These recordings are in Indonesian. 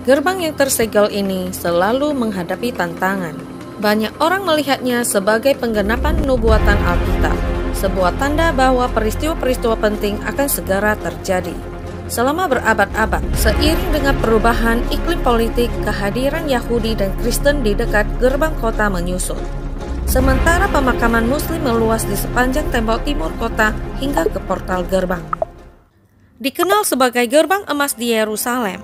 Gerbang yang tersegel ini selalu menghadapi tantangan. Banyak orang melihatnya sebagai penggenapan nubuatan Alkitab, sebuah tanda bahwa peristiwa-peristiwa penting akan segera terjadi. Selama berabad-abad, seiring dengan perubahan iklim politik, kehadiran Yahudi dan Kristen di dekat gerbang kota menyusut. Sementara pemakaman Muslim meluas di sepanjang tembok timur kota hingga ke portal gerbang. Dikenal sebagai gerbang emas di Yerusalem,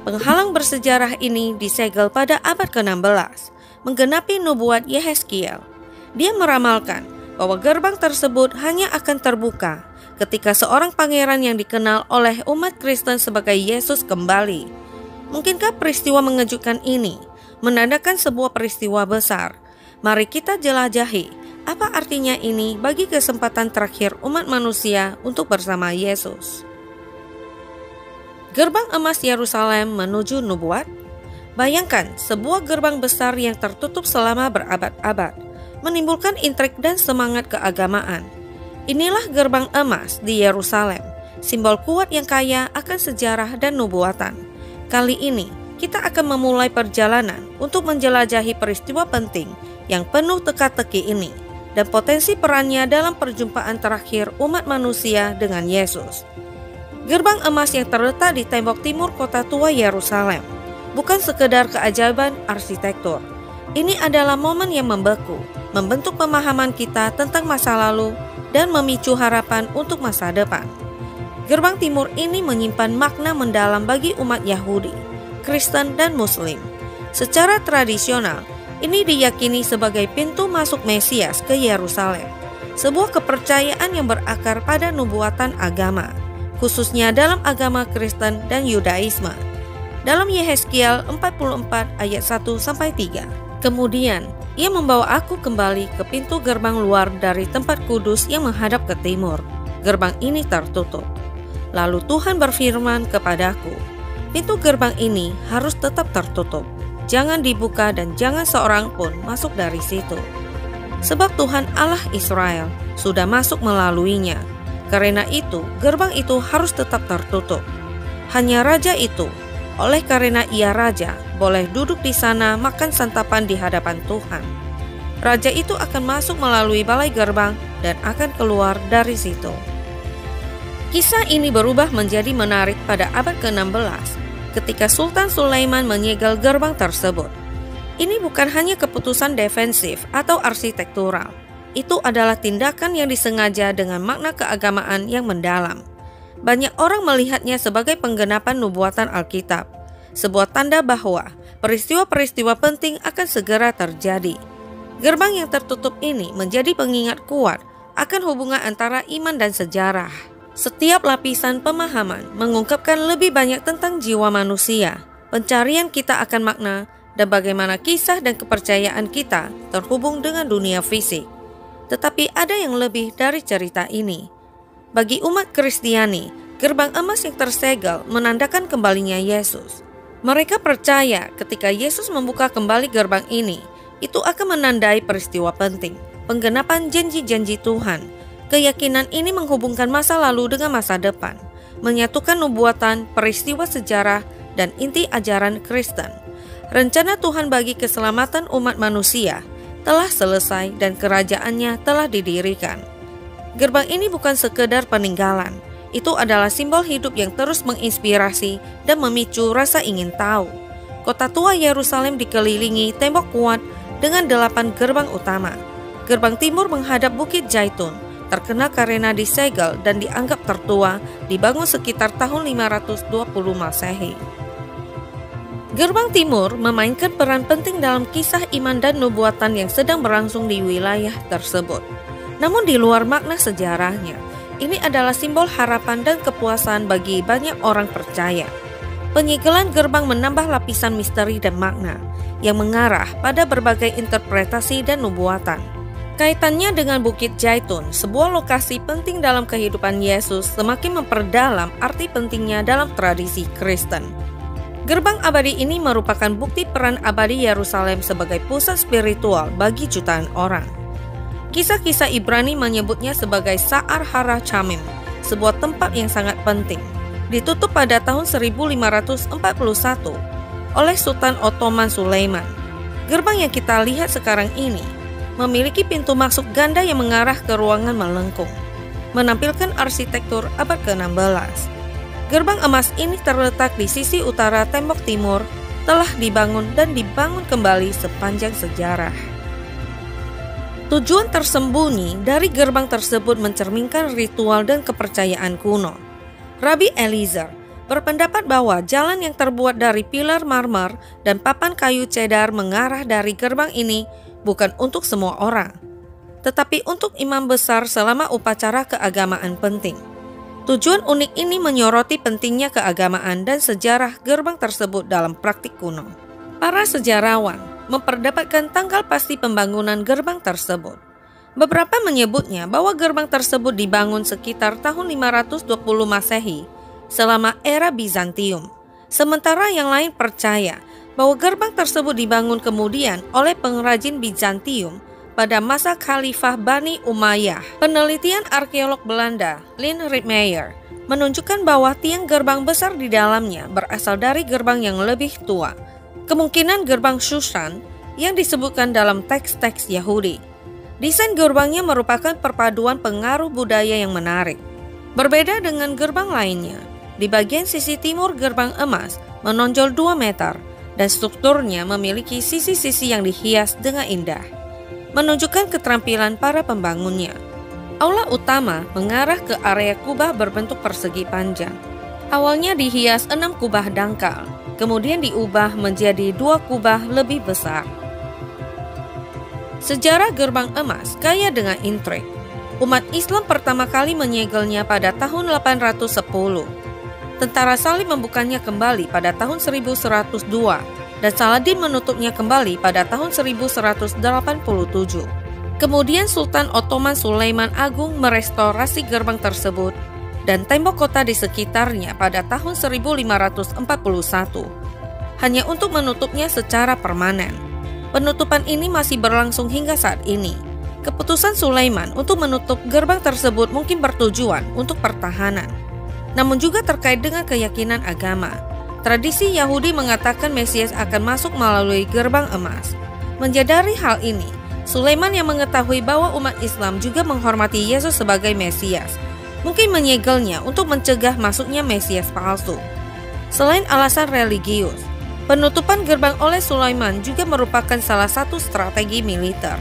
penghalang bersejarah ini disegel pada abad ke-16, menggenapi nubuat Yehezkiel. Dia meramalkan bahwa gerbang tersebut hanya akan terbuka ketika seorang pangeran yang dikenal oleh umat Kristen sebagai Yesus kembali. Mungkinkah peristiwa mengejutkan ini menandakan sebuah peristiwa besar? Mari kita jelajahi apa artinya ini bagi kesempatan terakhir umat manusia untuk bersama Yesus. Gerbang emas Yerusalem menuju nubuat. Bayangkan sebuah gerbang besar yang tertutup selama berabad-abad, menimbulkan intrik dan semangat keagamaan. Inilah gerbang emas di Yerusalem, simbol kuat yang kaya akan sejarah dan nubuatan. Kali ini kita akan memulai perjalanan untuk menjelajahi peristiwa penting yang penuh teka-teki ini dan potensi perannya dalam perjumpaan terakhir umat manusia dengan Yesus. Gerbang emas yang terletak di tembok timur kota tua Yerusalem bukan sekedar keajaiban arsitektur. Ini adalah momen yang membentuk pemahaman kita tentang masa lalu dan memicu harapan untuk masa depan. Gerbang timur ini menyimpan makna mendalam bagi umat Yahudi, Kristen, dan Muslim. Secara tradisional, ini diyakini sebagai pintu masuk Mesias ke Yerusalem, sebuah kepercayaan yang berakar pada nubuatan agama, khususnya dalam agama Kristen dan Yudaisme. Dalam Yehezkiel 44 ayat 1-3. Kemudian, ia membawa aku kembali ke pintu gerbang luar dari tempat kudus yang menghadap ke timur. Gerbang ini tertutup. Lalu Tuhan berfirman kepadaku, pintu gerbang ini harus tetap tertutup. Jangan dibuka dan jangan seorang pun masuk dari situ. Sebab Tuhan Allah Israel sudah masuk melaluinya. Karena itu, gerbang itu harus tetap tertutup. Hanya raja itu, oleh karena ia raja, boleh duduk di sana makan santapan di hadapan Tuhan. Raja itu akan masuk melalui balai gerbang dan akan keluar dari situ. Kisah ini berubah menjadi menarik pada abad ke-16 ketika Sultan Sulaiman menyegel gerbang tersebut. Ini bukan hanya keputusan defensif atau arsitektural. Itu adalah tindakan yang disengaja dengan makna keagamaan yang mendalam. Banyak orang melihatnya sebagai penggenapan nubuatan Alkitab, sebuah tanda bahwa peristiwa-peristiwa penting akan segera terjadi. Gerbang yang tertutup ini menjadi pengingat kuat akan hubungan antara iman dan sejarah. Setiap lapisan pemahaman mengungkapkan lebih banyak tentang jiwa manusia, pencarian kita akan makna, dan bagaimana kisah dan kepercayaan kita terhubung dengan dunia fisik. Tetapi ada yang lebih dari cerita ini. Bagi umat Kristiani, gerbang emas yang tersegel menandakan kembalinya Yesus. Mereka percaya ketika Yesus membuka kembali gerbang ini, itu akan menandai peristiwa penting, penggenapan janji-janji Tuhan. Keyakinan ini menghubungkan masa lalu dengan masa depan, menyatukan nubuatan, peristiwa sejarah, dan inti ajaran Kristen. Rencana Tuhan bagi keselamatan umat manusia telah selesai dan kerajaannya telah didirikan. Gerbang ini bukan sekedar peninggalan, itu adalah simbol hidup yang terus menginspirasi dan memicu rasa ingin tahu. Kota tua Yerusalem dikelilingi tembok kuat dengan 8 gerbang utama. Gerbang timur menghadap Bukit Zaitun, terkenal karena disegel dan dianggap tertua, dibangun sekitar tahun 520 Masehi. Gerbang timur memainkan peran penting dalam kisah iman dan nubuatan yang sedang berlangsung di wilayah tersebut. Namun di luar makna sejarahnya, ini adalah simbol harapan dan kepuasan bagi banyak orang percaya. Penyegelan gerbang menambah lapisan misteri dan makna yang mengarah pada berbagai interpretasi dan nubuatan. Kaitannya dengan Bukit Zaitun, sebuah lokasi penting dalam kehidupan Yesus, semakin memperdalam arti pentingnya dalam tradisi Kristen. Gerbang abadi ini merupakan bukti peran abadi Yerusalem sebagai pusat spiritual bagi jutaan orang. Kisah-kisah Ibrani menyebutnya sebagai Sa'ar Hara Chamim, sebuah tempat yang sangat penting. Ditutup pada tahun 1541, oleh Sultan Ottoman Sulaiman. Gerbang yang kita lihat sekarang ini memiliki pintu masuk ganda yang mengarah ke ruangan melengkung, menampilkan arsitektur abad ke-16. Gerbang emas ini terletak di sisi utara tembok timur, telah dibangun dan dibangun kembali sepanjang sejarah. Tujuan tersembunyi dari gerbang tersebut mencerminkan ritual dan kepercayaan kuno. Rabbi Eliezer berpendapat bahwa jalan yang terbuat dari pilar marmer dan papan kayu cedar mengarah dari gerbang ini bukan untuk semua orang, tetapi untuk imam besar selama upacara keagamaan penting. Tujuan unik ini menyoroti pentingnya keagamaan dan sejarah gerbang tersebut dalam praktik kuno. Para sejarawan memperdapatkan tanggal pasti pembangunan gerbang tersebut. Beberapa menyebutnya bahwa gerbang tersebut dibangun sekitar tahun 520 Masehi selama era Bizantium. Sementara yang lain percaya bahwa gerbang tersebut dibangun kemudian oleh pengrajin Bizantium pada masa Khalifah Bani Umayyah. Penelitian arkeolog Belanda, Lynn Rietmeyer, menunjukkan bahwa tiang gerbang besar di dalamnya berasal dari gerbang yang lebih tua, kemungkinan gerbang Shushan yang disebutkan dalam teks-teks Yahudi. Desain gerbangnya merupakan perpaduan pengaruh budaya yang menarik. Berbeda dengan gerbang lainnya, di bagian sisi timur gerbang emas menonjol 2 meter dan strukturnya memiliki sisi-sisi yang dihias dengan indah, menunjukkan keterampilan para pembangunnya. Aula utama mengarah ke area kubah berbentuk persegi panjang. Awalnya dihias 6 kubah dangkal, kemudian diubah menjadi 2 kubah lebih besar. Sejarah gerbang emas kaya dengan intrik. Umat Islam pertama kali menyegelnya pada tahun 810. Tentara Salib membukanya kembali pada tahun 1102. Dan Saladin menutupnya kembali pada tahun 1187. Kemudian Sultan Ottoman Sulaiman Agung merestorasi gerbang tersebut dan tembok kota di sekitarnya pada tahun 1541, hanya untuk menutupnya secara permanen. Penutupan ini masih berlangsung hingga saat ini. Keputusan Sulaiman untuk menutup gerbang tersebut mungkin bertujuan untuk pertahanan, namun juga terkait dengan keyakinan agama. Tradisi Yahudi mengatakan Mesias akan masuk melalui gerbang emas. Menyadari hal ini, Sulaiman yang mengetahui bahwa umat Islam juga menghormati Yesus sebagai Mesias, mungkin menyegelnya untuk mencegah masuknya Mesias palsu. Selain alasan religius, penutupan gerbang oleh Sulaiman juga merupakan salah satu strategi militer.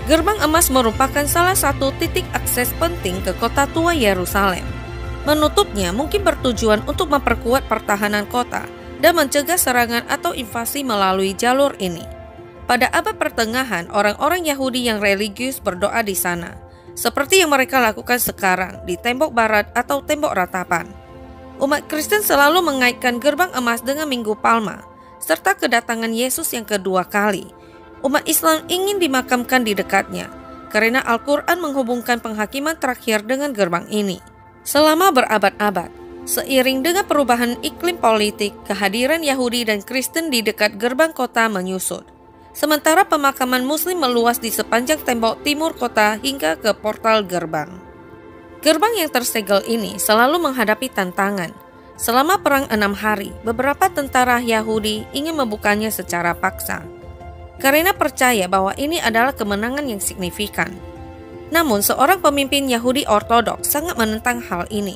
Gerbang emas merupakan salah satu titik akses penting ke kota tua Yerusalem. Menutupnya mungkin bertujuan untuk memperkuat pertahanan kota dan mencegah serangan atau invasi melalui jalur ini. Pada abad pertengahan, orang-orang Yahudi yang religius berdoa di sana, seperti yang mereka lakukan sekarang di tembok barat atau tembok ratapan. Umat Kristen selalu mengaitkan gerbang emas dengan Minggu Palma, serta kedatangan Yesus yang kedua kali. Umat Islam ingin dimakamkan di dekatnya, karena Al-Quran menghubungkan penghakiman terakhir dengan gerbang ini. Selama berabad-abad, seiring dengan perubahan iklim politik, kehadiran Yahudi dan Kristen di dekat gerbang kota menyusut. Sementara pemakaman Muslim meluas di sepanjang tembok timur kota hingga ke portal gerbang. Gerbang yang tersegel ini selalu menghadapi tantangan. Selama perang 6 hari, beberapa tentara Yahudi ingin membukanya secara paksa, karena percaya bahwa ini adalah kemenangan yang signifikan. Namun seorang pemimpin Yahudi Ortodoks sangat menentang hal ini,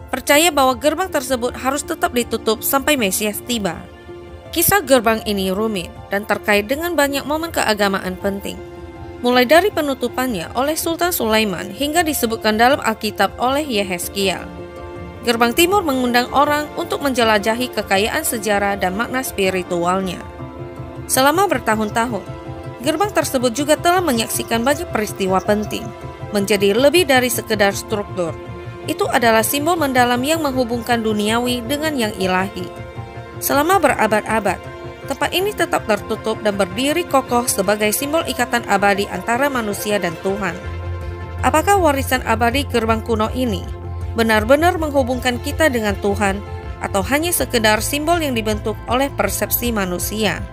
percaya bahwa gerbang tersebut harus tetap ditutup sampai Mesias tiba. Kisah gerbang ini rumit dan terkait dengan banyak momen keagamaan penting, mulai dari penutupannya oleh Sultan Sulaiman hingga disebutkan dalam Alkitab oleh Yehezkiel. Gerbang timur mengundang orang untuk menjelajahi kekayaan sejarah dan makna spiritualnya. Selama bertahun-tahun, gerbang tersebut juga telah menyaksikan banyak peristiwa penting, menjadi lebih dari sekedar struktur. Itu adalah simbol mendalam yang menghubungkan duniawi dengan yang ilahi. Selama berabad-abad, tempat ini tetap tertutup dan berdiri kokoh sebagai simbol ikatan abadi antara manusia dan Tuhan. Apakah warisan abadi gerbang kuno ini benar-benar menghubungkan kita dengan Tuhan, atau hanya sekedar simbol yang dibentuk oleh persepsi manusia?